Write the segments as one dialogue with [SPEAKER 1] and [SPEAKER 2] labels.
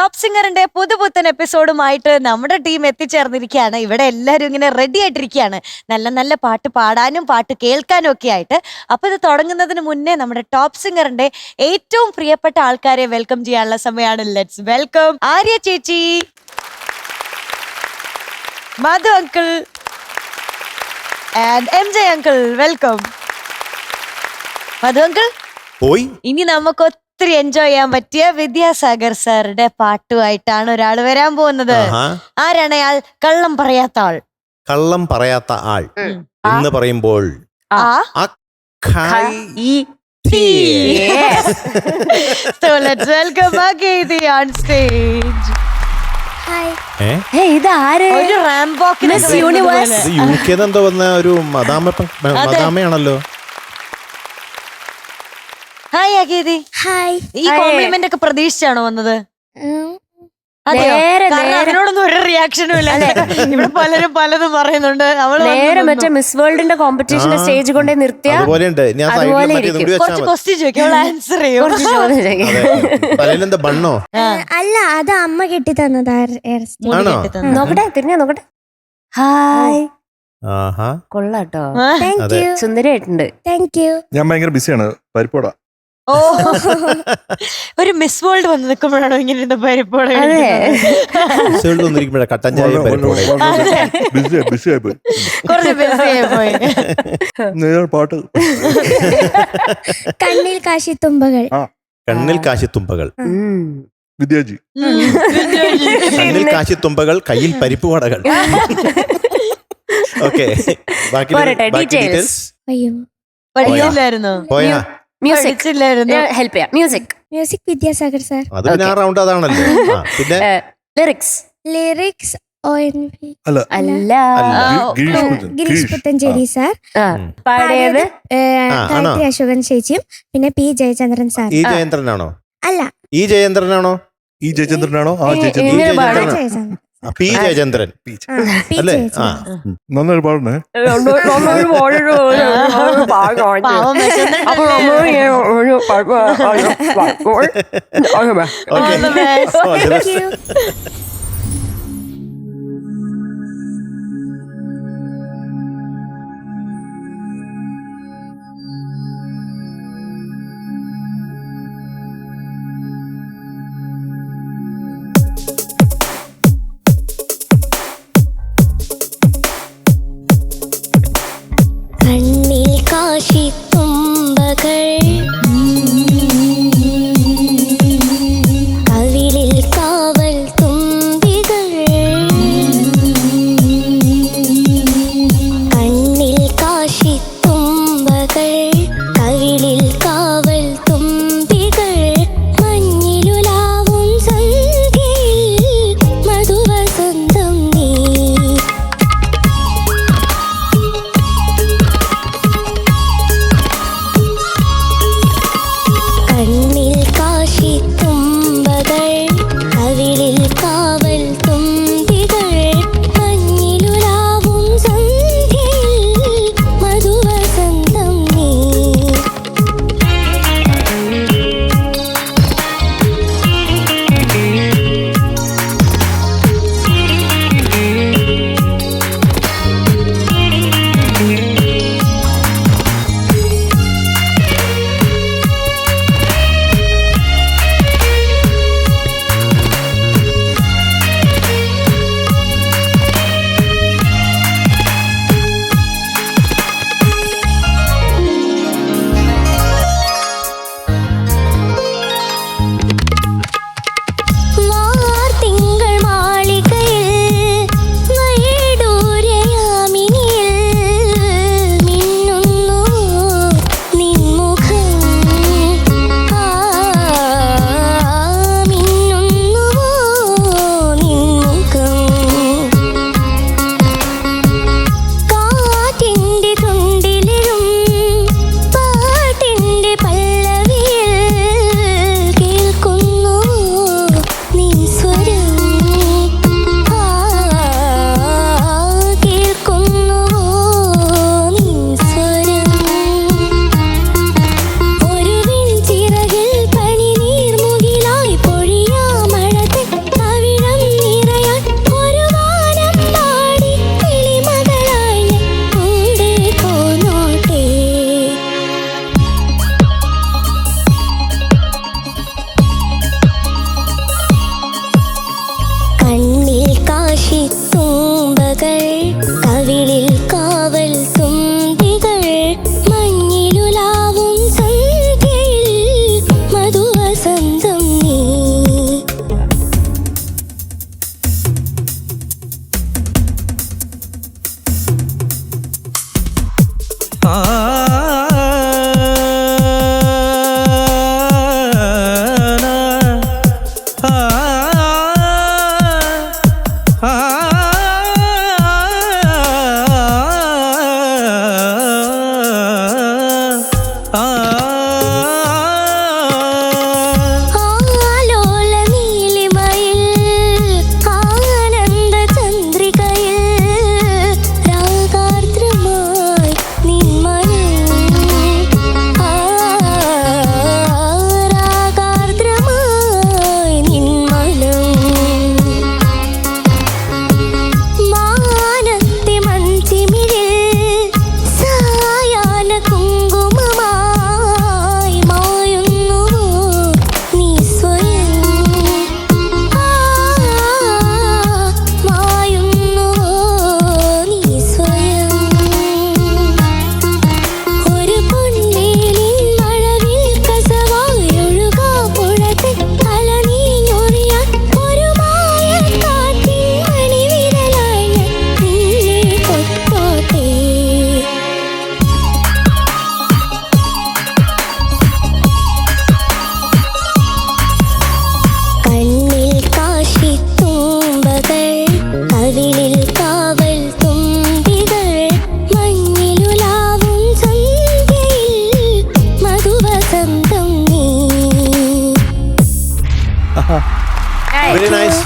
[SPEAKER 1] Top സിംഗറിന്റെ പുതുപുത്തൻ എപ്പിസോഡുമായിട്ട് നമ്മുടെ team എത്തിച്ചേർന്നിരിക്കുകയാണ്. ഇവിടെ എല്ലാവരും ഇങ്ങനെ റെഡി ആയിട്ടിരിക്കുകയാണ്, നല്ല നല്ല പാട്ട് പാടാനും പാട്ട് കേൾക്കാനും ഒക്കെ ആയിട്ട്. അപ്പൊ ഇത് തുടങ്ങുന്നതിന് മുന്നേ നമ്മുടെ ടോപ്പ് സിംഗറിന്റെ ഏറ്റവും പ്രിയപ്പെട്ട ആൾക്കാരെ വെൽക്കം ചെയ്യാനുള്ള സമയമാണ്. ലെറ്റ്സ് വെൽക്കം ആര്യ ചേച്ചി, Madhu uncle and MJ uncle. Welcome Madhu uncle.
[SPEAKER 2] പോയി
[SPEAKER 1] ഇനി നമുക്ക് ഒത്തിരി എൻജോയ് ചെയ്യാൻ പറ്റിയ വിദ്യാസാഗർ സാറുടെ പാട്ടുമായിട്ടാണ് ഒരാൾ വരാൻ പോകുന്നത്. ആരാണ് അയാൾ? കള്ളം പറയാത്ത ആൾ.
[SPEAKER 2] കള്ളം പറയാത്ത ആൾ എന്ന് പറയുമ്പോൾ
[SPEAKER 1] So let's welcome Akethi on stage. ഒരു റാംബോക്കിനെ
[SPEAKER 2] എന്തോ വന്ന ഒരു മദാമയാണല്ലോ.
[SPEAKER 1] ഹായ് അകേതി.
[SPEAKER 3] ഹായ്.
[SPEAKER 1] ഈ കോംപ്ലിമെന്റ് ഒക്കെ പ്രതീക്ഷിച്ചാണോ വന്നത്? അതിനോടൊന്നും ഒരു റിയാക്ഷനും ഇല്ല. ഇവിടെ പലരും പലതും പറയുന്നുണ്ട്.
[SPEAKER 4] നേരെ മറ്റേ മിസ് വേൾഡിന്റെ കോമ്പറ്റീഷന്റെ സ്റ്റേജ് കൊണ്ടേ നിർത്തിയ
[SPEAKER 1] കുറച്ച് ക്വസ്റ്റ്യൻ ചോദിക്കും, ആൻസർ ചെയ്യും.
[SPEAKER 2] ബണ്ണോ?
[SPEAKER 3] അല്ല, അത് അമ്മ കെട്ടി തന്നതാ.
[SPEAKER 4] നോക്കട്ടെ, തിരിഞ്ഞാ നോക്കട്ടെ. ഹായ്, കൊള്ളാട്ടോ, സുന്ദരിയായിട്ടുണ്ട്.
[SPEAKER 3] Thank you.
[SPEAKER 5] ഞാൻ ഭയങ്കര ബിസിയാണ്. പരിപ്പോടാ.
[SPEAKER 1] ഓ, ഒരു മിസ് വേൾഡ് വന്ന് നിൽക്കുമ്പോഴാണോ ഇങ്ങനെ പരിപ്പോടെ?
[SPEAKER 2] കട്ടൻ ചായ
[SPEAKER 5] ബിസിയായി പോയി.
[SPEAKER 1] കുറച്ച് ബിസിയായി പോയി.
[SPEAKER 5] പാട്ട്
[SPEAKER 3] കണ്ണിൽ കാശിത്തുമ്പകൾ.
[SPEAKER 2] കണ്ണിൽ കാശിത്തുമ്പകൾ.
[SPEAKER 5] വിദ്യാജി.
[SPEAKER 2] കണ്ണിൽ കാശിത്തുമ്പകൾ, കയ്യിൽ പരിപ്പ് വടകൾ. ഓക്കെ,
[SPEAKER 3] അയ്യോ,
[SPEAKER 1] പഠിക്കില്ലായിരുന്നോ?
[SPEAKER 2] പോയാ
[SPEAKER 4] മ്യൂസിക് ഹെൽപ്പ് ചെയ്യാം. Music
[SPEAKER 3] Vidyasagar sir.
[SPEAKER 2] അത് പിന്നെ ആ റൗണ്ട് അതാണല്ലോ. പിന്നെ
[SPEAKER 3] ലിറിക്സ്
[SPEAKER 4] അല്ല,
[SPEAKER 3] ഗിരീഷ് പുത്തഞ്ചേരി സാർ.
[SPEAKER 4] പാടിയത്
[SPEAKER 3] ഗായത്രി അശോകൻ ചേച്ചിയും പിന്നെ P ജയചന്ദ്രൻ സാർ.
[SPEAKER 2] ഈ ജയേന്ദ്രനാണോ?
[SPEAKER 3] അല്ല,
[SPEAKER 2] ഈ ജയചന്ദ്രനാണോ?
[SPEAKER 5] ഈ ജയചന്ദ്രനാണോ? ആ ജയചന്ദ്രൻ.
[SPEAKER 2] P ജയചന്ദ്രൻ അല്ലേ?
[SPEAKER 5] നന്നായി പാടണേ.
[SPEAKER 3] കണ്ണിൽ കാശിത്തുമ്പകൾ, കവിളിൽ കാവൽ തുമ്പകൾ.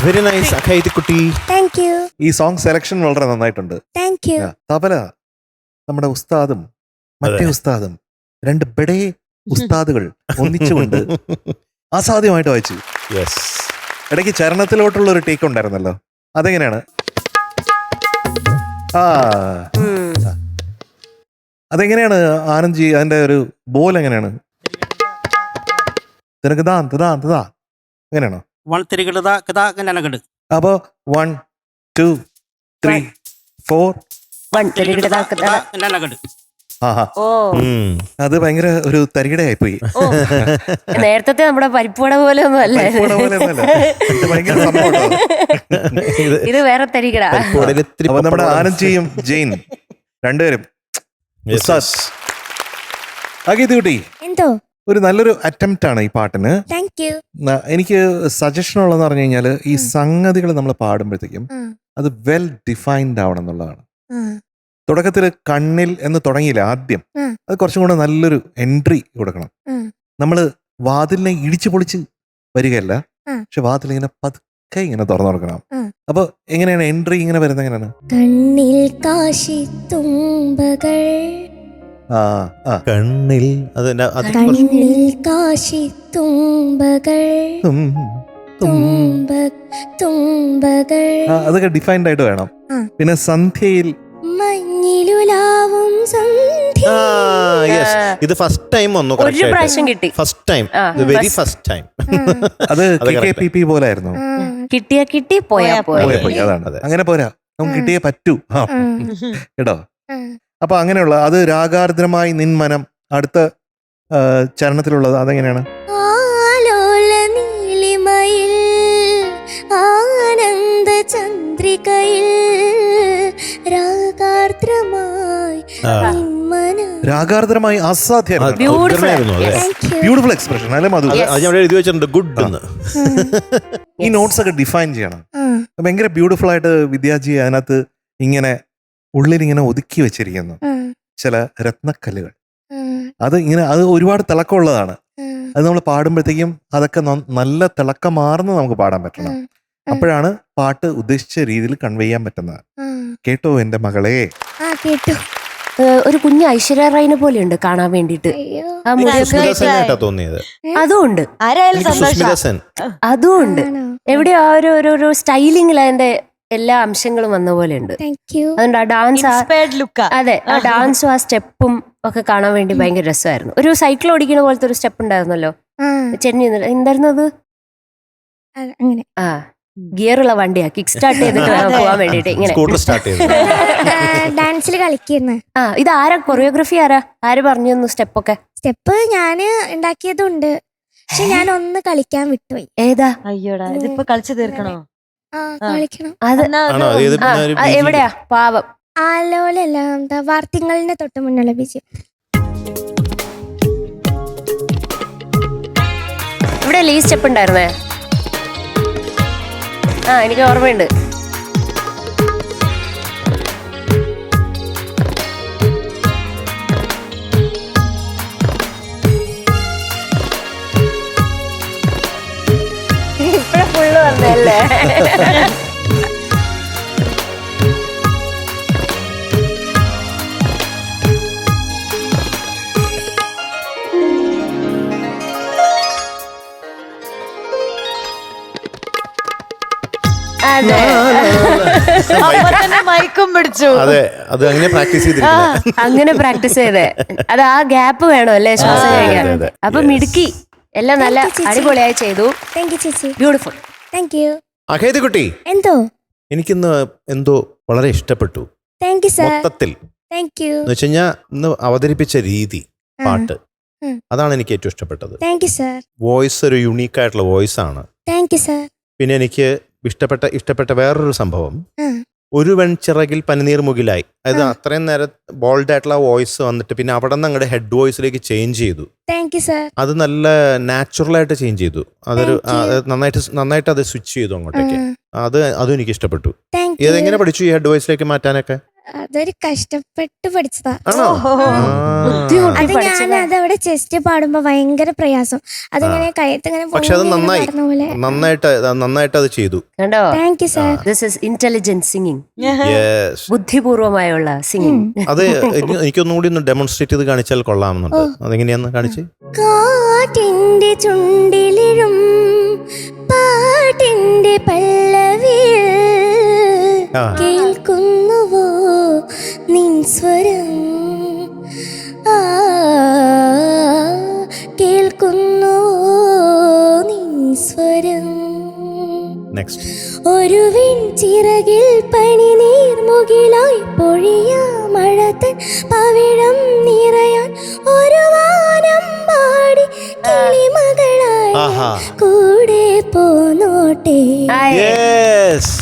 [SPEAKER 2] വെരി നൈസ് അഖൈതിക്കുട്ടി.
[SPEAKER 3] താങ്ക് യു
[SPEAKER 5] ഈ സോങ് സെലക്ഷൻ വളരെ നന്നായിട്ടുണ്ട്.
[SPEAKER 3] Thank you.
[SPEAKER 5] തബല നമ്മുടെ ഉസ്താദും മറ്റേ
[SPEAKER 2] അതെ.
[SPEAKER 5] ഉസ്താദും രണ്ട് ബഡേ ഉസ്താദുകൾ ഒന്നിച്ചുകൊണ്ട് അസാധ്യമായിട്ട് വായിച്ചു.
[SPEAKER 2] യെസ്.
[SPEAKER 5] ഇടയ്ക്ക് ചരണത്തിലോട്ടുള്ള ഒരു ടേക്ക് ഉണ്ടായിരുന്നല്ലോ, അതെങ്ങനെയാണ്? അതെങ്ങനെയാണ് ആനന്ദ്ജി? അതിന്റെ ഒരു ബോൽ എങ്ങനെയാണ്? തിനക്ക് താ എങ്ങനെയാണോ? അപ്പോ 1 2 3 4. ആഹാ,
[SPEAKER 4] ഓ
[SPEAKER 5] അത് ഭയങ്കര ഒരു തരികിടയായിപ്പോയി.
[SPEAKER 4] നേരത്തെ നമ്മുടെ പരിപ്പുവട പോലെ ഒന്നും അല്ലേ
[SPEAKER 5] പരിപ്പുവട പോലെയൊന്നുമല്ല. ഇത് ഭയങ്കര സംഭവം കേട്ടോ.
[SPEAKER 4] ഇത് വേറെ തരികിട.
[SPEAKER 5] അപ്പൊ നമ്മുടെ ആനന്ദ്ജിയും ജെയിൻ രണ്ടുപേരും കുട്ടി
[SPEAKER 3] എന്തോ
[SPEAKER 5] ഒരു നല്ലൊരു അറ്റംപ്റ്റ് ആണ് ഈ പാട്ടിന്.
[SPEAKER 3] Thank you.
[SPEAKER 5] എനിക്ക് സജഷൻ ഉള്ളതെന്ന് പറഞ്ഞു കഴിഞ്ഞാൽ ഈ സംഗതികൾ നമ്മൾ പാടുമ്പോഴത്തേക്കും അത് വെൽ ഡിഫൈൻഡ് ആവണം എന്നുള്ളതാണ്. തുടക്കത്തിൽ കണ്ണിൽ എന്ന് തുടങ്ങിയില്ല ആദ്യം, അത് കുറച്ചും കൂടെ നല്ലൊരു എൻട്രി കൊടുക്കണം. നമ്മള് വാതിലിനെ ഇടിച്ചു പൊളിച്ച് വരികയല്ല, പക്ഷെ വാതിൽ ഇങ്ങനെ പതുക്കെ ഇങ്ങനെ തുറന്നു കൊടുക്കണം. അപ്പൊ എങ്ങനെയാണ് എൻട്രി ഇങ്ങനെ വരുന്നത്? എങ്ങനെയാണ്?
[SPEAKER 3] കണ്ണിൽ കാശി തുമ്പകൾ,
[SPEAKER 2] കണ്ണിൽ
[SPEAKER 3] കണ്ണിൽ കാശി തുമ്പകൾ, തുമ്പകൾ.
[SPEAKER 5] അതൊക്കെ ഡിഫൈൻഡ് ആയിട്ട് വേണം. പിന്നെ സന്ധ്യയിൽ
[SPEAKER 3] മഞ്ഞിലുലാവും സന്ധ്യ.
[SPEAKER 2] ഇത് ഫസ്റ്റ് ടൈം വന്നു.
[SPEAKER 4] ഒരു പ്രാവശ്യം കിട്ടി.
[SPEAKER 2] First time, very first time.
[SPEAKER 5] അത് KKPP പോലെ ആയിരുന്നു.
[SPEAKER 4] കിട്ടി പോയാ
[SPEAKER 5] പോയി. അതാണ്. അങ്ങനെ പോരാ, നമുക്ക് കിട്ടിയേ പറ്റൂ കേട്ടോ. അപ്പൊ അങ്ങനെയുള്ള അത് രാഗാർദ്രമായി നിൻമനം. അടുത്ത ചരണത്തിലുള്ളത് അതെങ്ങനെയാണ്?
[SPEAKER 3] ആലോല നീലിമയിൽ ആനന്ദ ചന്ദ്രികയിൽ രാഗാർദ്രമായി നിൻമനം.
[SPEAKER 5] രാഗാർദ്രമായി അസാധ്യം. ബ്യൂട്ടിഫുൾ എക്സ്പ്രഷൻ അല്ലെ മധു?
[SPEAKER 2] എഴുതി വെച്ചിട്ടുണ്ട് ഗുഡ് എന്ന്.
[SPEAKER 5] ഈ നോട്ട്സ് ഒക്കെ ഡിഫൈൻ ചെയ്യണം. ഭയങ്കര ബ്യൂട്ടിഫുൾ ആയിട്ട് വിദ്യാജി അതിനകത്ത് ഇങ്ങനെ ഉള്ളിലിങ്ങനെ ഒതുക്കി വെച്ചിരിക്കുന്നു ചില രത്നക്കല്ലുകൾ. അത് ഒരുപാട് തിളക്കമുള്ളതാണ്. അത് നമ്മൾ പാടുമ്പോഴത്തേക്കും അതൊക്കെ നല്ല തിളക്കമാർന്ന് നമുക്ക് പാടാൻ പറ്റണം. അപ്പോഴാണ് പാട്ട് ഉദ്ദേശിച്ച രീതിയിൽ കൺവേ ചെയ്യാൻ പറ്റുന്നത്. കേട്ടോ എന്റെ മകളെ?
[SPEAKER 3] കേട്ടു.
[SPEAKER 4] ഒരു കുഞ്ഞ് ഐശ്വര്യ റായിനെ പോലെ ഉണ്ട് കാണാൻ വേണ്ടിട്ട്. ആ മുടിയൊക്കെ
[SPEAKER 2] തോന്നിയത്
[SPEAKER 4] അതുകൊണ്ട് അതുകൊണ്ട് എവിടെയോ ഒരു സ്റ്റൈലിംഗിൽ അതിന്റെ എല്ലാ അംശങ്ങളും വന്ന പോലെ ഉണ്ട്. അതുകൊണ്ട് ആ ഡാൻസ്, അതെ, ആ ഡാൻസും ആ സ്റ്റെപ്പും ഒക്കെ കാണാൻ വേണ്ടി ഭയങ്കര രസമായിരുന്നു. ഒരു സൈക്കിൾ ഓടിക്കുന്ന പോലത്തെ ഒരു സ്റ്റെപ്പ് ഉണ്ടായിരുന്നല്ലോ, ചെന്നി എന്തായിരുന്നു അത്? ആ ഗിയറുള്ള വണ്ടിയാ, കിക്ക് സ്റ്റാർട്ട് ചെയ്തിട്ട് പോവാൻ വേണ്ടിട്ട് ഇങ്ങനെ
[SPEAKER 3] ഡാൻസിൽ കളിക്കുന്നു.
[SPEAKER 4] ഇത് ആരാ കൊറിയോഗ്രഫി? ആര് പറഞ്ഞു തന്നു സ്റ്റെപ്പൊക്കെ?
[SPEAKER 3] സ്റ്റെപ്പ് ഞാന് ഉണ്ടാക്കിയതുണ്ട്, പക്ഷെ ഞാൻ ഒന്ന് കളിക്കാൻ വിട്ടുപോയി.
[SPEAKER 4] ഏതാ?
[SPEAKER 1] അയ്യോടാ, ഇതിപ്പോ കളിച്ചു തീർക്കണോ?
[SPEAKER 3] കളിക്കണം.
[SPEAKER 4] അത് എവിടെയാ? പാവം.
[SPEAKER 3] ആലോലല്ല, വാർത്തിങ്ങളിന്റെ തൊട്ട് മുന്നുള്ള ബീച്ച്.
[SPEAKER 4] ഇവിടെ ഈ സ്റ്റെപ്പ് ഉണ്ടായിരുന്നേ? എനിക്ക് ഓർമ്മയുണ്ട്. ഇപ്പഴ ഫുള്ള് വന്നല്ലേ?
[SPEAKER 1] മൈക്കും പിടിച്ചു.
[SPEAKER 2] അതെ, അത് അങ്ങനെ പ്രാക്ടീസ് ചെയ്തിരിക്കുന്നത്.
[SPEAKER 4] അങ്ങനെ പ്രാക്ടീസ് ചെയ്തേ. അത് ആ ഗ്യാപ്പ് വേണം അല്ലേ ശ്വാസം കഴിക്കാൻ. അപ്പൊ മിടുക്കി, എല്ലാം നല്ല അടിപൊളിയായി ചെയ്തു. ബ്യൂട്ടിഫുൾ.
[SPEAKER 3] Thank you.
[SPEAKER 2] അഖൈതി കുട്ടി,
[SPEAKER 3] എന്തോ
[SPEAKER 2] എനിക്കിന്ന് എന്തോ വളരെ ഇഷ്ടപ്പെട്ടു മൊത്തത്തിൽ. എന്ന് വെച്ച് കഴിഞ്ഞാൽ ഇന്ന് അവതരിപ്പിച്ച രീതി, പാട്ട്, അതാണ് എനിക്ക് ഏറ്റവും ഇഷ്ടപ്പെട്ടത്. വോയിസ് ഒരു യുണീക്ക് ആയിട്ടുള്ള വോയിസ് ആണ്. പിന്നെ എനിക്ക് ഇഷ്ടപ്പെട്ട വേറൊരു സംഭവം, ഒരു വെൺചിറകിൽ പനിനീർ മുകിലായി. അതായത് അത്രയും നേരം ബോൾഡ് ആയിട്ടുള്ള വോയിസ് വന്നിട്ട് പിന്നെ അവിടെ നിന്ന് അങ്ങോട്ട് ഹെഡ് വോയിസിലേക്ക് ചേഞ്ച് ചെയ്തു. അത് നല്ല നാച്ചുറൽ ആയിട്ട് ചേഞ്ച് ചെയ്തു. അതൊരു നന്നായിട്ട് അത് സ്വിച്ച് ചെയ്തു അങ്ങോട്ടേക്ക്. അതും എനിക്ക് ഇഷ്ടപ്പെട്ടു. ഇതെങ്ങനെ പഠിച്ചു ഈ ഹെഡ് വോയിസിലേക്ക് മാറ്റാനൊക്കെ?
[SPEAKER 3] അതൊരു കഷ്ടപ്പെട്ട് പഠിച്ചതാ.
[SPEAKER 2] ആണോ
[SPEAKER 4] ബുദ്ധിമുട്ടി
[SPEAKER 3] അത് ഞാൻ
[SPEAKER 4] പഠിച്ചതാ.
[SPEAKER 3] അതവിടെ ചെസ്റ്റ് പാടുമ്പോ ഭയങ്കര പ്രയാസം. അതിങ്ങനെ കയത്തിങ്ങനെ
[SPEAKER 2] പക്ഷെ അത് നന്നായി
[SPEAKER 3] പോലെ.
[SPEAKER 2] നന്നായിട്ട് അത് ചെയ്തു.
[SPEAKER 4] കണ്ടോ,
[SPEAKER 3] thank you sir.
[SPEAKER 4] This is intelligent singing,
[SPEAKER 2] Yes.
[SPEAKER 4] ബുദ്ധിപൂർവമായുള്ള സിംഗിങ്.
[SPEAKER 2] അത് എനിക്കൊന്നുകൂടി ഒന്ന് ഡെമോൺസ്ട്രേറ്റ് ചെയ്ത് കാണിച്ചാൽ കൊള്ളാമെന്നുണ്ട്. അതെങ്ങനെയാന്ന് കാണിച്ച്.
[SPEAKER 3] കാറ്റിന്റെ ചുണ്ടിലിഴും പാട്ടിന്റെ പല്ലവിയിൽ കേൾക്കുന്നുവോ നിൻ സ്വരം, കേൾക്കുന്നുവോ നിൻ സ്വരം.
[SPEAKER 2] നെക്സ്റ്റ്.
[SPEAKER 3] ഒരു ചിറകിൽ പനി നീർമുകിലായി പൊഴിയാ മഴത്തൻ പവിഴം നിറയാൻ ഒരു വാനം പാടി കിളിമകളായി കൂടെ പോന്നോട്ടെ.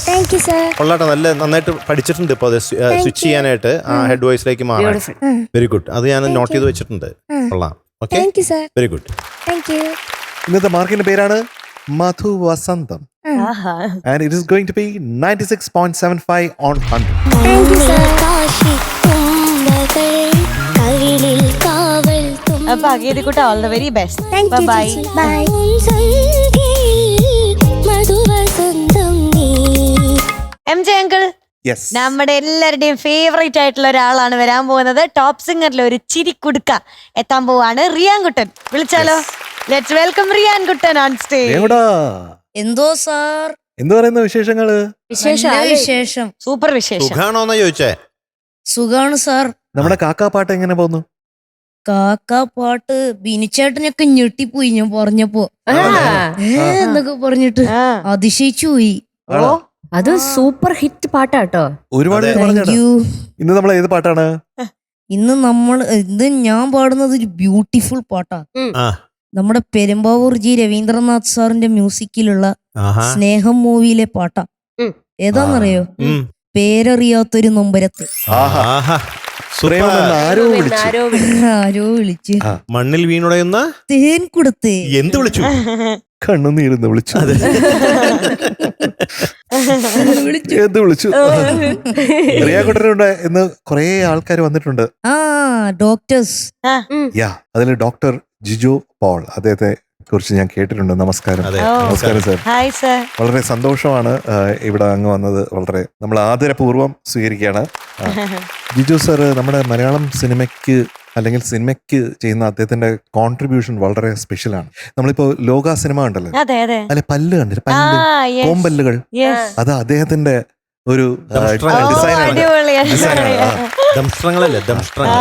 [SPEAKER 3] Thank you sir.
[SPEAKER 2] കൊള്ളാട്ടെ, നന്നായിട്ട് പഠിച്ചിട്ടുണ്ട്. ഇപ്പൊ അത് സ്വിച്ച് ചെയ്യാനായിട്ട് ഹെഡ് വോയിസിലേക്ക് മാറാം. Very good. അത് ഞാൻ നോട്ട് ചെയ്ത് വെച്ചിട്ടുണ്ട്. കൊള്ളാം. Okay,
[SPEAKER 3] thank you sir.
[SPEAKER 2] Very good.
[SPEAKER 3] Thank you.
[SPEAKER 5] ഇന്നത്തെ മാർക്കിന്റെ പേരാണ് മധു വസന്തം. And it is going to be 96.75 on 100.
[SPEAKER 3] Thank you sir.
[SPEAKER 1] അപ്പൊ അഗേതിക്കുട്ട all the very best.
[SPEAKER 3] Thank you.
[SPEAKER 1] Bye.
[SPEAKER 3] Bye.
[SPEAKER 1] MJ uncle,
[SPEAKER 5] Yes.
[SPEAKER 1] നമ്മുടെ എല്ലാവരുടെയും ഫേവറേറ്റ് ആയിട്ടുള്ള ഒരാളാണ് വരാൻ പോകുന്നത്. ടോപ്പ് സിംഗറിലെ ഒരു ചിരിക്കുടുക്ക എത്താൻ പോവാണ്. റിയാൻ കുട്ടൻ. വിളിച്ചാലോ? Let's welcome Riyan Kuttan on stage.
[SPEAKER 5] എവിടാ?
[SPEAKER 6] എന്തോ സാർ,
[SPEAKER 5] എന്ത് പറയുന്ന വിശേഷങ്ങള്?
[SPEAKER 6] നല്ല വിശേഷം.
[SPEAKER 1] സൂപ്പർ വിശേഷം.
[SPEAKER 2] സുഖാണോന്നാ ചോദിച്ചേ?
[SPEAKER 6] സുഖാണ് സാർ.
[SPEAKER 5] നമ്മുടെ കാക്കാ പാട്ട് എങ്ങനെ പോന്നു?
[SPEAKER 6] കാക്കാ പാട്ട് ബിനിച്ചേട്ടനൊക്കെ ഞെട്ടിപ്പോയി ഞാൻ പറഞ്ഞപ്പോ. എന്നൊക്കെ പറഞ്ഞിട്ട്
[SPEAKER 1] ആ.
[SPEAKER 6] അതിശയിച്ചു പോയി.
[SPEAKER 1] ഓ,
[SPEAKER 4] അത് സൂപ്പർ ഹിറ്റ് പാട്ടാട്ടോ.
[SPEAKER 5] ഒരുപാട്
[SPEAKER 2] അതെ.
[SPEAKER 5] പറഞ്ഞാ.
[SPEAKER 6] Thank you.
[SPEAKER 5] ഇന്ന് നമ്മൾ ഏത് പാട്ടാണ്?
[SPEAKER 6] ഇന്ന് ഞാൻ പാടുന്നത് ഒരു ബ്യൂട്ടിഫുൾ പാട്ടാ.
[SPEAKER 2] ആ.
[SPEAKER 6] നമ്മുടെ പെരുമ്പാവൂർ ജി രവീന്ദ്രനാഥ് സാറിന്റെ മ്യൂസിക്കിലുള്ള
[SPEAKER 2] ആഹാ.
[SPEAKER 6] സ്നേഹം മൂവിയിലെ പാട്ടാ. ഏതാന്നറിയോ?
[SPEAKER 2] ഉം.
[SPEAKER 6] പേരറിയാത്തൊരു നൊമ്പരത്ത്.
[SPEAKER 5] ആഹാ.
[SPEAKER 2] ആഹാ.
[SPEAKER 5] സുപ്രേമെന്ന് ആരോ വിളിച്ചു.
[SPEAKER 6] ആരോ വിളിച്ച്
[SPEAKER 2] മണ്ണിൽ വീണുടയുന്ന
[SPEAKER 6] തേൻ കൊടുത്തേ.
[SPEAKER 2] എന്ത് വിളിച്ചു?
[SPEAKER 5] കണ്ണുനീരുന്ന് വിളിച്ചു. എന്ത് വിളിച്ചു? റിയാക്കുട്ടനുണ്ട് എന്ന് കുറെ ആൾക്കാർ വന്നിട്ടുണ്ട്.
[SPEAKER 6] ആ ഡോക്ടേഴ്സ്.
[SPEAKER 5] യാ, അതിൽ ഡോക്ടർ ജിജോ പോൾ, അദ്ദേഹത്തെ കുറിച്ച് ഞാൻ കേട്ടിട്ടുണ്ട്. നമസ്കാരം.
[SPEAKER 2] അതെ.
[SPEAKER 5] നമസ്കാരം സാർ.
[SPEAKER 1] Hi sir.
[SPEAKER 5] വളരെ സന്തോഷമാണ് ഇവിടെ അങ്ങ് വന്നത്. വളരെ നമ്മൾ ആദരപൂർവ്വം സ്വീകരിക്കുകയാണ്. ജിജു സാർ നമ്മുടെ മലയാളം സിനിമയ്ക്ക് അല്ലെങ്കിൽ സിനിമയ്ക്ക് ചെയ്യുന്ന അദ്ദേഹത്തിന്റെ കോൺട്രിബ്യൂഷൻ വളരെ സ്പെഷ്യലാണ്. നമ്മളിപ്പോ ലോക സിനിമ ഉണ്ടല്ലോ,
[SPEAKER 1] അതെ അതെ.
[SPEAKER 5] അല്ലെ പല്ല് കണ്ടില്ല, പല്ല്
[SPEAKER 1] yes.
[SPEAKER 5] കോമ്പല്ലുകൾ,
[SPEAKER 1] Yes.
[SPEAKER 5] അത് അദ്ദേഹത്തിന്റെ ഒരു
[SPEAKER 2] ദംഷ്ട്രങ്ങൾ.
[SPEAKER 1] ഓ,
[SPEAKER 5] ഡിസൈനാണ്.
[SPEAKER 1] അടിപൊളിയാണ്.
[SPEAKER 5] ഡിസൈനാണ്.
[SPEAKER 2] ദംഷ്ട്രങ്ങളല്ലേ? ദംഷ്ട്രങ്ങൾ.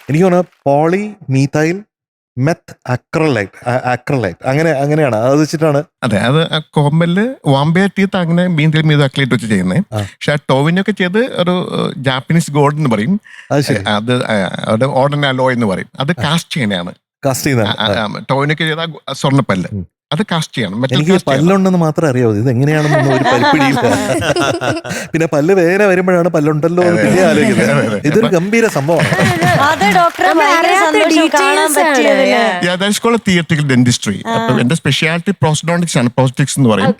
[SPEAKER 5] എനിക്ക് തോന്നുന്നു പോളി മീഥൈൽ മെത്ത് അക്രലൈറ്റ് അങ്ങനെയാണ് അത് വെച്ചിട്ടാണ്.
[SPEAKER 7] അതെ, അത് കോമ്പല് വാമ്പയർ ടീത്ത് അങ്ങനെ മീൻ മീത് അക്ലേറ്റ് വെച്ച് ചെയ്യുന്നത്. പക്ഷെ ആ ടോവിനൊക്കെ ചെയ്ത് ഒരു ജാപ്പനീസ് ഗോൾഡ് എന്ന് പറയും.
[SPEAKER 5] അത് ശരി.
[SPEAKER 7] അത് ഓർഡൻ അലോ എന്ന് പറയും. അത് കാസ്റ്റ് ചെയ്യണതാണ്.
[SPEAKER 5] കാസ്റ്റ് ചെയ്യുന്ന
[SPEAKER 7] ടോവിനൊക്കെ ചെയ്ത സ്വർണ്ണപ്പല്ല് അത് കാസ്റ്റ് ചെയ്യണം.
[SPEAKER 5] എനിക്ക് പല്ലുണ്ടെന്ന് മാത്രം അറിയാവൂ, ഇത് എങ്ങനെയാണെന്നൊന്നും ഒരു പരിപ്പിടിയില്ല. പിന്നെ പല്ല് വേദന വരുമ്പോഴാണ് പല്ലുണ്ടല്ലോ എന്ന് പിന്നെ ആലോചിക്കുന്നത്. ഇതൊരു ഗംഭീര സംഭവമാണ്.
[SPEAKER 1] അതെ ഡോക്ടറെ, ഭയങ്കര സന്തോഷം കാണാൻ പറ്റിയതില്.
[SPEAKER 7] തിയറ്ററിക്കൽ ഡെന്റിസ്ട്രി. അപ്പം എന്റെ സ്പെഷ്യാലിറ്റി പ്രോസ്റ്റോഡോണ്ടിക്സ് ആണ്. പ്രോസ്റ്ററ്റിക്സ് എന്ന് പറയും.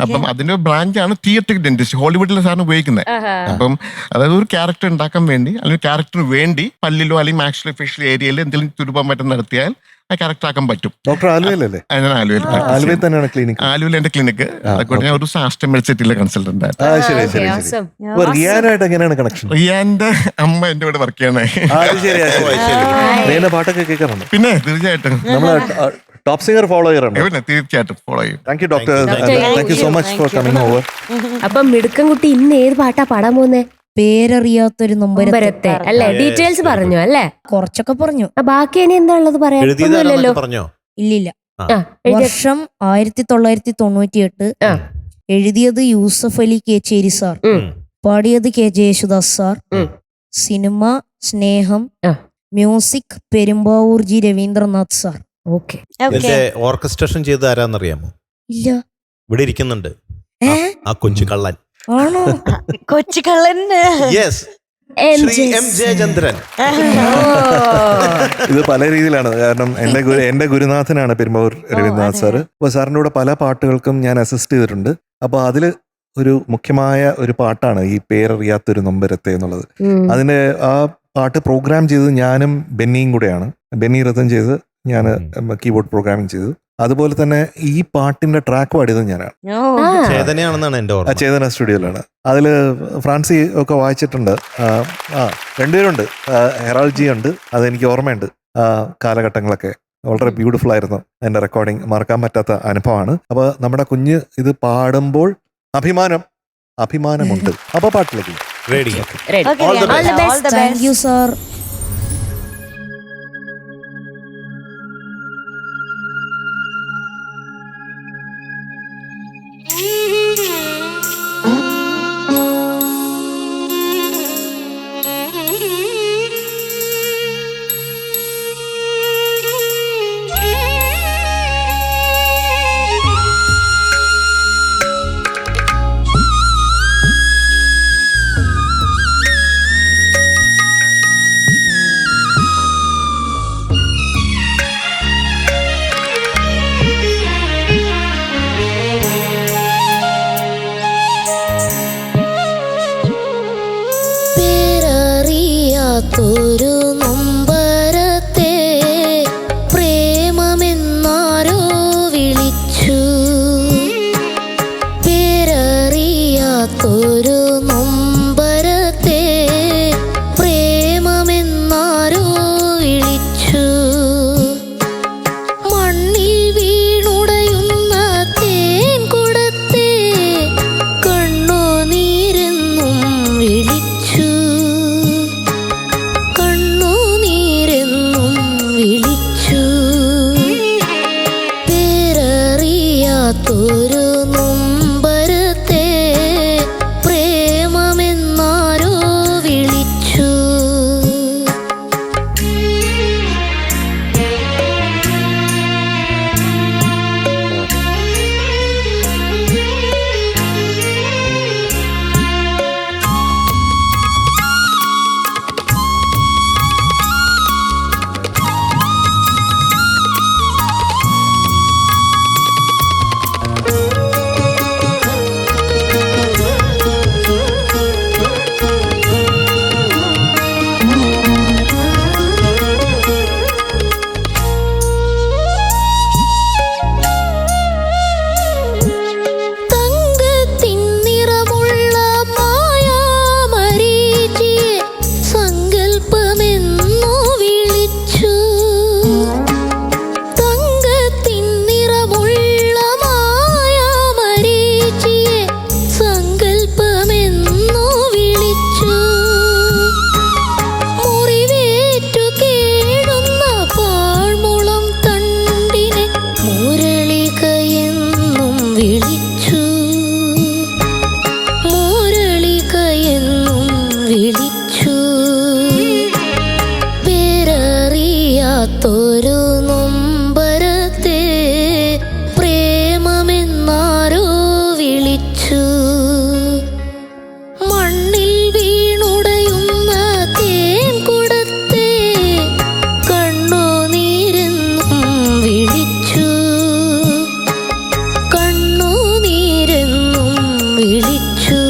[SPEAKER 7] അപ്പം അതിന്റെ ബ്രാഞ്ചാണ് തിയറ്ററിക്കൽ ഡെന്റിസ്ട്രി. ഹോളിവുഡിലെ സാറിന് ഉപയോഗിക്കുന്നത്. അപ്പം അതായത് ഒരു ക്യാരക്ടർ ഉണ്ടാക്കാൻ വേണ്ടി അല്ലെങ്കിൽ ക്യാരക്ടറിന് വേണ്ടി പല്ലിലോ അല്ലെങ്കിൽ മാക്സിലോ ഫേഷ്യൽ ഏരിയയിൽ എന്തെങ്കിലും തുരുപ്പം മറ്റും നടത്തിയാൽ ആ ക്യാരക്ടർ ആക്കാൻ പറ്റും.
[SPEAKER 5] ഡോക്ടർ ആലുവയിലല്ലേ?
[SPEAKER 7] ആലുവയിൽ
[SPEAKER 5] തന്നെയാണ് ക്ലിനിക്.
[SPEAKER 7] ആലുവയിൽ എന്റെ ക്ലിനിക്ക്. ഞാൻ ഒരു സാസ്റ്റം മെഡിസിറ്റിയിലെ കൺസൾട്ടന്റ് ആയിരുന്നു.
[SPEAKER 5] ശരി ശരി ശരി. റിയാനായിട്ട് എങ്ങനെയാണ് കണക്ഷൻ?
[SPEAKER 7] റിയാന്റെ അമ്മ എന്റെ ഇവിടെ വർക്ക് ചെയ്യണേ.
[SPEAKER 5] റിയാന്റെ പാട്ടൊക്കെ കേൾക്കാറുണ്ട്.
[SPEAKER 7] പിന്നെ തീർച്ചയായിട്ടും
[SPEAKER 5] നമ്മള് ടോപ്പ് സിംഗർ ഫോളോ ചെയ്യാറുണ്ട്.
[SPEAKER 7] പിന്നെ തീർച്ചയായിട്ടും ഫോളോ ചെയ്യും.
[SPEAKER 5] Thank you doctor. Thank you so much for coming over.
[SPEAKER 4] അപ്പൊ മിടുക്കൻകുട്ടി ഇന്ന് ഏത് പാട്ടാ പാടാൻ പോകുന്നേ?
[SPEAKER 6] പേരറിയാത്തൊരു നൊമ്പരത്തെ
[SPEAKER 4] അല്ലേ? ഡീറ്റെയിൽസ് പറഞ്ഞു അല്ലേ?
[SPEAKER 6] കുറച്ചൊക്കെ പറഞ്ഞു.
[SPEAKER 4] ബാക്കി ഇനി എന്താ ഉള്ളത് പറയാൻ? ഒന്നുമില്ലല്ലോ.
[SPEAKER 2] പറഞ്ഞോ?
[SPEAKER 6] ഇല്ലില്ല. വർഷം 1998. എഴുതിയത് യൂസഫ് അലി കേച്ചേരി സാർ, പാടിയത് K J Yesudas sir, cinema Sneham, music Perumbavoor G Raveendranath sir.
[SPEAKER 4] Okay.
[SPEAKER 2] ഇതിന്റെ ഓർക്കസ്ട്രേഷൻ ചെയ്ത് ആരാന്നറിയാമോ?
[SPEAKER 6] ഇല്ല.
[SPEAKER 2] ഇവിടെ ഇരിക്കുന്നുണ്ട് ആ കൊച്ചു കള്ളൻ.
[SPEAKER 6] ആണോ?
[SPEAKER 1] കൊച്ചു കള്ളൻ.
[SPEAKER 2] യെസ്, MJ ചന്ദ്രൻ.
[SPEAKER 5] ഇത് പല രീതിയിലാണ്. കാരണം എന്റെ ഗുരുനാഥനാണ് പെരുമ്പാവൂർ രവീന്ദ്രനാഥ് സാറ്. അപ്പൊ സാറിന്റെ കൂടെ പല പാട്ടുകൾക്കും ഞാൻ അസിസ്റ്റ് ചെയ്തിട്ടുണ്ട്. അപ്പൊ അതില് ഒരു മുഖ്യമായ ഒരു പാട്ടാണ് ഈ പേരറിയാത്തൊരു നൊമ്പരത്തെ എന്നുള്ളത്. അതിന്റെ ആ പാട്ട് പ്രോഗ്രാം ചെയ്തത് ഞാനും ബെന്നിയും കൂടെയാണ്. ബെന്നി രഥം ചെയ്ത് ഞാൻ കീബോർഡ് പ്രോഗ്രാമിംഗ് ചെയ്തു. അതുപോലെ തന്നെ ഈ പാട്ടിന്റെ ട്രാക്ക് പാടിയത് ഞാനാണ്.
[SPEAKER 2] ചേതനയാണെന്നാണ് എന്റെ ഓർമ്മ.
[SPEAKER 5] ചേതന സ്റ്റുഡിയോയിലാണ്. അതിൽ ഫ്രാൻസി ഒക്കെ വായിച്ചിട്ടുണ്ട്. രണ്ടുപേരുണ്ട്, ഹെറാൾജി ഉണ്ട്. അതെനിക്ക് ഓർമ്മയുണ്ട്. കാലഘട്ടങ്ങളൊക്കെ വളരെ ബ്യൂട്ടിഫുൾ ആയിരുന്നു. എൻ്റെ റെക്കോർഡിങ് മറക്കാൻ പറ്റാത്ത അനുഭവമാണ്. അപ്പോൾ നമ്മുടെ കുഞ്ഞ് ഇത് പാടുമ്പോൾ അഭിമാനമുണ്ട്. അപ്പോൾ പാട്ടിലേക്ക്
[SPEAKER 2] ready.
[SPEAKER 1] All the best.
[SPEAKER 6] Thank you sir.
[SPEAKER 3] പേരറിയാത്തൊരു നൊമ്പരത്തെ പ്രേമമെന്നാരോ വിളിച്ചു. പേരറിയാത്തൊരു നൊമ്പരത്തെ പ്രേമമെന്നാരോ വിളിച്ചു. മണ്ണിൽ വീണുടയുന്ന തേൻ കുടത്തെ കണ്ണുനീരെന്നും വിളിച്ചു. കണ്ണുനീരെന്നും വിളിച്ചു. പേരറിയാത്തൊരു നൊമ്പരത്തെ പ്രേമമെന്നാരോ വിളിച്ചു. തങ്കത്തിൻ നിറമുള്ള മായാമരീചിയെ സങ്കൽപ്പമെന്നു വിളിച്ചു. തങ്കത്തിൻ നിറമുള്ള മായാമരീചിയെ സങ്കൽപ്പമെന്നു വിളിച്ചു. മുറിവേറ്റു കേഴുന്ന പാഴ്മുളം തണ്ടിനെ മുരളികയെന്നും വിളിച്ചു. മുരളികയെന്നും വിളിച്ചു. പേരറിയാത്തൊരു നൊമ്പരത്തെ പ്രേമമെന്നാരോ വിളിച്ചു. മണ്ണിൽ വീണുടയുന്ന തേൻ കുടത്തെ കണ്ണുനീരെന്നും വിളിച്ചു. കണ്ണുനീരെന്നും വിളിച്ചു.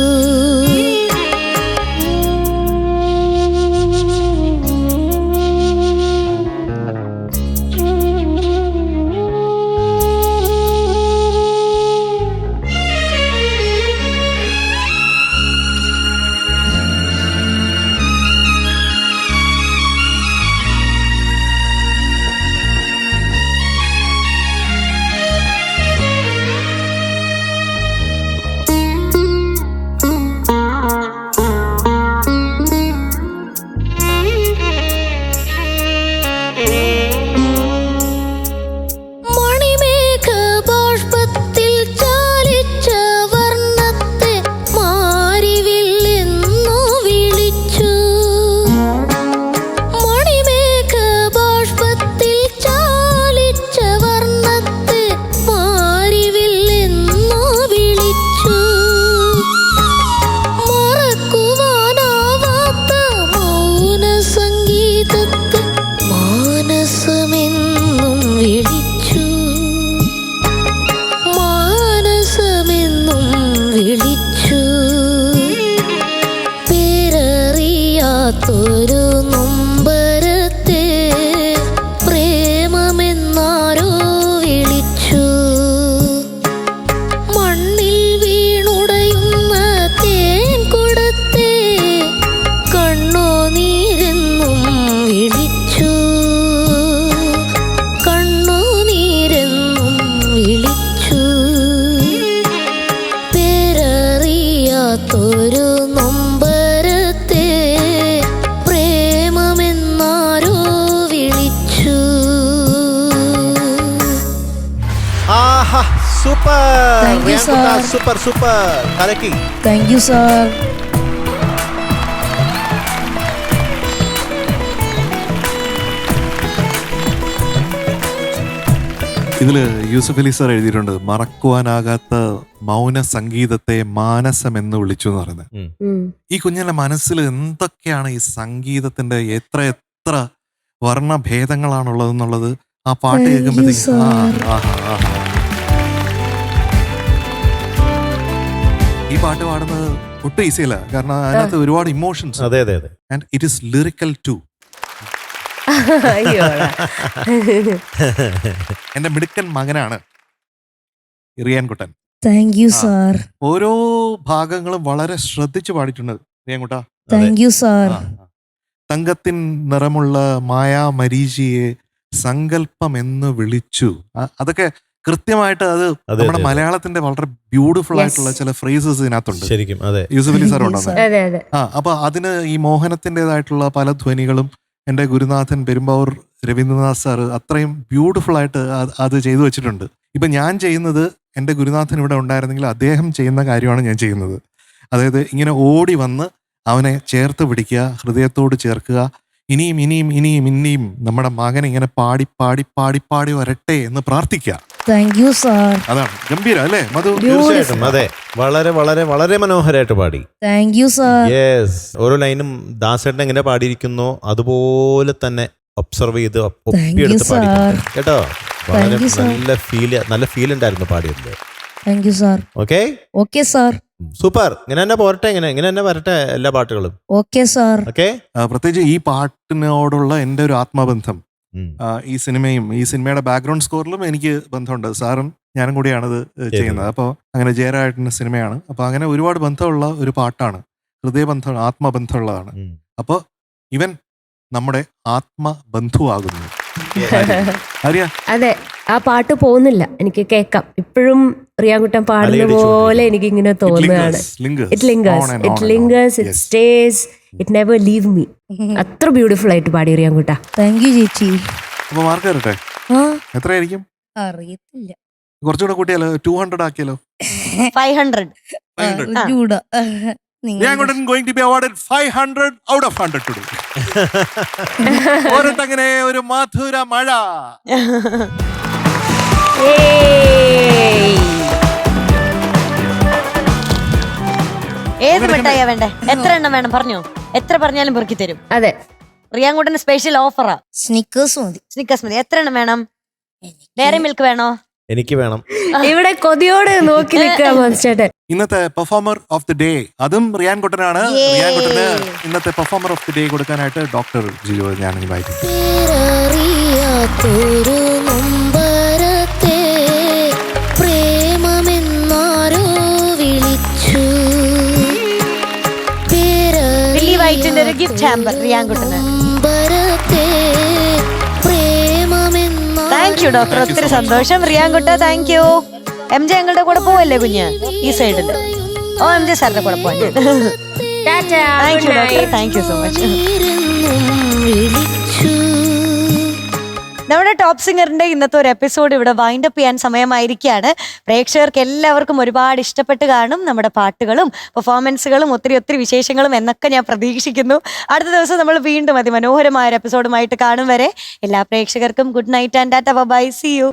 [SPEAKER 8] പേരറിയാത്തൊരു നൊമ്പരത്തെ പ്രേമമെന്നാരോ വിളിച്ചു. മണ്ണിൽ വീണുടയുന്ന തേൻ കുടത്തെ കണ്ണുനീരെന്നും വിളിച്ചു. കണ്ണുനീരെന്നും വിളിച്ചു. പേരറിയാത്തൊരു നൊമ്പരത്തെ പ്രേമമെന്നാരോ വിളിച്ചു.
[SPEAKER 2] ആഹാ super
[SPEAKER 6] Thank you, sir.
[SPEAKER 2] Super super കലക്കി.
[SPEAKER 6] Thank you sir.
[SPEAKER 5] ഇതില് യൂസഫ് അലി സാർ എഴുതിയിട്ടുണ്ട്, മറക്കുവാനാകാത്ത മൗന സംഗീതത്തെ മാനസം എന്ന് വിളിച്ചു എന്ന് പറയുന്നത്. ഈ കുഞ്ഞിന്റെ മനസ്സിൽ എന്തൊക്കെയാണ് ഈ സംഗീതത്തിന്റെ എത്ര എത്ര വർണ്ണഭേദങ്ങളാണുള്ളതെന്നുള്ളത് ആ പാട്ട്
[SPEAKER 6] Thank you,
[SPEAKER 5] കേൾക്കുമ്പോഴത്തേക്ക്
[SPEAKER 6] sir.
[SPEAKER 5] ഈ പാട്ട് പാടുന്നത് ഒട്ടും ഈസിയല്ല, കാരണം അതിനകത്ത് ഒരുപാട് ഇമോഷൻസ്
[SPEAKER 2] അതെ അതെ അതെ.
[SPEAKER 5] And it is lyrical too. എന്റെ മിടുക്കൻ മകനാണ് റിയാൻകുട്ടൻ.
[SPEAKER 6] Thank you sir.
[SPEAKER 5] ഓരോ ഭാഗങ്ങളും വളരെ ശ്രദ്ധിച്ചു പാടിയിട്ടുണ്ട് റിയാൻകുട്ട.
[SPEAKER 6] Thank you sir.
[SPEAKER 5] തങ്കത്തിൻ നിറമുള്ള മായാമരീചിയെ സങ്കല്പം എന്ന് വിളിച്ചു. അതൊക്കെ കൃത്യമായിട്ട് അത്
[SPEAKER 2] അതെ,
[SPEAKER 5] നമ്മുടെ
[SPEAKER 2] അതെ.
[SPEAKER 5] മലയാളത്തിന്റെ വളരെ ബ്യൂട്ടിഫുൾ ആയിട്ടുള്ള ചില ഫ്രേസസ് ഇതിനകത്തുണ്ട്.
[SPEAKER 2] ശരിക്കും അതെ.
[SPEAKER 5] Yusuf Ali sir
[SPEAKER 6] Thank you,
[SPEAKER 5] ഉണ്ടെന്ന്.
[SPEAKER 6] sir.
[SPEAKER 4] അതെ അതെ.
[SPEAKER 5] അപ്പൊ അതിന് ഈ മോഹനത്തിൻ്റെതായിട്ടുള്ള പല ധ്വനികളും എൻ്റെ ഗുരുനാഥൻ പെരുമ്പാവൂർ രവീന്ദ്രനാഥ് സാർ അത്രയും ബ്യൂട്ടിഫുൾ ആയിട്ട് അത് ചെയ്തു വെച്ചിട്ടുണ്ട്. ഇപ്പൊ ഞാൻ ചെയ്യുന്നത് എൻ്റെ ഗുരുനാഥൻ ഇവിടെ ഉണ്ടായിരുന്നെങ്കിൽ അദ്ദേഹം ചെയ്യുന്ന കാര്യമാണ് ഞാൻ ചെയ്യുന്നത്. അതായത് ഇങ്ങനെ ഓടി വന്ന് അവനെ ചേർത്ത് പിടിക്കുക, ഹൃദയത്തോട് ചേർക്കുക, ഇനിയും ഇനിയും ഇനിയും ഇനിയും നമ്മുടെ മകൻ ഇങ്ങനെ പാടി പാടി പാടി പാടി വരട്ടെ എന്ന് പ്രാർത്ഥിക്കുക.
[SPEAKER 6] Thank you sir.
[SPEAKER 5] അതാണ് ഗംഭീരം അല്ലേ മധു?
[SPEAKER 2] തീർച്ചയായിട്ടും അതെ. വളരെ വളരെ വളരെ മനോഹരമായിട്ട് പാടി.
[SPEAKER 6] Thank you sir.
[SPEAKER 2] യെസ്. ഓരോ ലൈനും ദാസേട്ടൻ എങ്ങനെ പാടിയിരിക്കുന്നോ അതുപോലെ തന്നെ ഒബ്സർവ് ചെയ്ത് ഒപ്പിയെടുത്ത്
[SPEAKER 6] sir.
[SPEAKER 2] പാടി കേട്ടോ. വളരെ
[SPEAKER 6] Thank you, sir.
[SPEAKER 2] നല്ല ഫീൽ ഉണ്ടായിരുന്നു പാടിയത്.
[SPEAKER 6] Thank you sir.
[SPEAKER 2] Okay
[SPEAKER 6] okay sir.
[SPEAKER 2] Super. ഇങ്ങനെ തന്നെ പോരട്ടെ, ഇങ്ങനെ തന്നെ വരട്ടെ എല്ലാ പാട്ടുകളും.
[SPEAKER 6] Okay sir.
[SPEAKER 2] ഓക്കെ.
[SPEAKER 5] പ്രത്യേകിച്ച് ഈ പാട്ടിനോടുള്ള എൻ്റെ ഒരു ആത്മബന്ധം ഈ സിനിമയുടെ ബാക്ക്ഗ്രൗണ്ട് സ്കോറിലും എനിക്ക് ബന്ധമുണ്ട്. സാറും ഞാനും കൂടിയാണത് ചെയ്യുന്നത്. അപ്പോൾ അങ്ങനെ ജയരാജന്റെ സിനിമയാണ്. അപ്പോൾ അങ്ങനെ ഒരുപാട് ബന്ധമുള്ള ഒരു പാട്ടാണ്, ഹൃദയബന്ധം, ആത്മബന്ധമുള്ളതാണ്. അപ്പോൾ ഇവൻ നമ്മുടെ ആത്മബന്ധുവാകുന്നു. അറിയാ?
[SPEAKER 4] അതെ, ആ പാട്ട് പോകുന്നില്ല, എനിക്ക് കേൾക്കാം. ഇപ്പോഴും റിയാൻകുട്ടൻ പാടുന്ന പോലെ എനിക്ക് ഇങ്ങനെ തോന്നുകയാണ്. It lingers, it stays, it never leave me. അത്ര ബ്യൂട്ടിഫുൾ ആയിട്ട് പാടി റിയാൻകുട്ട.
[SPEAKER 6] താങ്ക് യു ചേച്ചി.
[SPEAKER 5] അപ്പൊ മാർക്ക് തരട്ടെ? എത്രയായിരിക്കും
[SPEAKER 6] അറിയത്തില്ല.
[SPEAKER 5] കുറച്ചുകൂടെ കൂട്ടിയാലോ? 200 ആക്കിയാലോ?
[SPEAKER 1] 500.
[SPEAKER 5] റിയാൻകുട്ടൻ going to be awarded 500 out of 100 today. ഓരത്തങ്ങനെ ഒരു മധുര മഴ.
[SPEAKER 1] ഏത് മിഠായിയാ വേണ്ടേ? എത്ര എണ്ണം വേണം പറഞ്ഞോ? എത്ര പറഞ്ഞാലും പെറുക്കി തരും.
[SPEAKER 4] അതെ,
[SPEAKER 1] റിയാൻകുട്ടന് സ്പെഷ്യൽ ഓഫറാ.
[SPEAKER 6] സ്നിക്കേഴ്സ് മതി.
[SPEAKER 1] സ്നിക്കേഴ്സ് മതി. എത്ര എണ്ണം വേണം? ഡയറി മിൽക്ക് വേണോ?
[SPEAKER 2] എനിക്ക് വേണം.
[SPEAKER 4] ഇവിടെ കൊതിയോട് നോക്കി നിൽക്കുക മോൻസ്റ്റേട്ടൻ.
[SPEAKER 5] ഇന്നത്തെ പെർഫോമർ ഓഫ് ദി ഡേ അതും റിയാൻകുട്ടനാണ്. റിയാൻകുട്ടന് ഇന്നത്തെ പെർഫോമർ ഓഫ് ദി ഡേ കൊടുക്കാനായിട്ട് ഡോക്ടർ ജിയോ ഞാൻ ഇൻവൈറ്റ് ചെയ്തു.
[SPEAKER 8] പേരറിയാത്തൊരു നൊമ്പരത്തെ പ്രേമമെന്നാരോ വിളിച്ചു.
[SPEAKER 1] വില്ലി വൈറ്റിന്റെ ഒരു ഗിഫ്റ്റ് ഹാമ്പർ റിയാൻകുട്ടന്. താങ്ക് യു ഡോക്ടർ, ഒത്തിരി സന്തോഷം. റിയാൻകുട്ട താങ്ക് യു. MJ ഞങ്ങളുടെ കൂടെ പോവല്ലേ കുഞ്ഞ്? ഈ സൈഡില്. ഓ MJ സാറിന്റെ കൂടെ പോവാൻ. Thank you doctor, thank you so much. നമ്മുടെ ടോപ്പ് സിംഗറിന്റെ ഇന്നത്തെ ഒരു എപ്പിസോഡ് ഇവിടെ വൈൻഡ് അപ്പ് ചെയ്യാൻ സമയമായിരിക്കുകയാണ്. പ്രേക്ഷകർക്ക് എല്ലാവർക്കും ഒരുപാട് ഇഷ്ടപ്പെട്ട് കാണും നമ്മുടെ പാട്ടുകളും പെർഫോമൻസുകളും ഒത്തിരി ഒത്തിരി വിശേഷങ്ങളും എന്നൊക്കെ ഞാൻ പ്രതീക്ഷിക്കുന്നു. അടുത്ത ദിവസം നമ്മൾ വീണ്ടും അതിമനോഹരമായ ഒരു എപ്പിസോഡുമായിട്ട് കാണും വരെ എല്ലാ പ്രേക്ഷകർക്കും good night and tata bye. See U.